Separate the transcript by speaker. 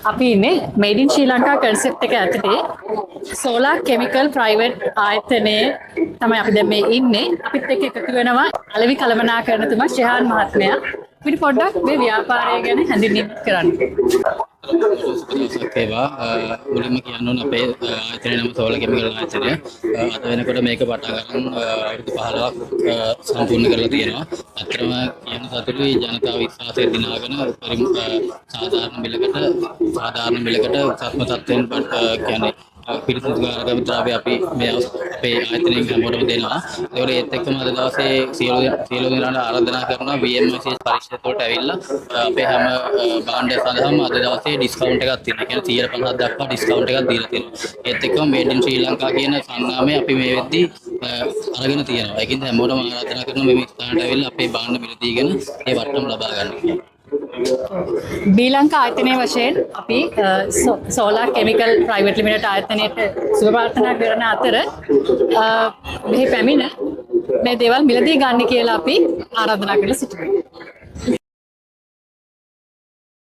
Speaker 1: අපි ඉන්නේ මේඩ් ඉන් ශ්‍රී ලංකා කන්සෙප්ට් එක ඇතුලේ සෝලාර් කෙමිකල් ප්‍රයිවට් ආයතනයේ තමයි අපි දැන් මේ ඉන්නේ. අපිත් එක්ක එකතු වෙනවා අලෙවි කළමනාකරණතුමා ශ්‍රේහාන් මහත්මයා. අපිට පොඩ්ඩක් මේ ව්‍යාපාරය ගැන හැඳින්වීමක් කරන්න.
Speaker 2: ඒවා මුලින්ම කියන්න ඕන අපේ ආයතනයේ නම සෝලාර් කෙමිකල් ආයතනය. අද වෙනකොට මේක පටන් ගන්න අවුරුදු 15ක් සම්පූර්ණ කරලා තියෙනවා. අත්‍තරම කියන සතුටුයි ජනතාව විශ්වාසය දිනාගෙන සාධාරණ මිලකට සත්ම තත්ත්වයෙන් කියන්නේ පිරිසිදු ගානගත ද්‍රව්‍ය අපි මේ අපේ ආයතනයෙන් හැමෝටම දෙනවා. ඒත් එක්කම අද දවසේ සියලු දෙනාට ආරාධනා කරනවා VMICS පරීක්ෂණ වලට ඇවිල්ලා අපේ හැම භාණ්ඩ සඳහාම අද දවසේ ඩිස්කවුන්ට් එකක් තියෙනවා. කියන්නේ 150ක් දක්වා ඩිස්කවුන්ට් එකක් දීලා තියෙනවා. ඒත් එක්කම මේඩ් ඉන් ශ්‍රී ලංකා කියන සංනාමය අපි මේ වෙද්දී අරගෙන තියෙනවා. ඒකින්ද හැමෝටම ආරාධනා කරනවා මේ ස්ථානට ඇවිල්ලා අපේ භාණ්ඩ මිලදීගෙන ඒ වට්ටම ලබා ගන්න කියලා.
Speaker 1: ශ්‍රී ලංකා ආයතනයේ වශයෙන් අපි සෝලාර් කෙමිකල් ප්‍රයිවට් ලිමිටඩ් ආයතනයට සුබ ප්‍රාර්ථනා කරන අතර මෙහි පැමිණ මේ දේවල් මිලදී ගන්න කියලා අපි ආරාධනා කරලා සිටිනවා.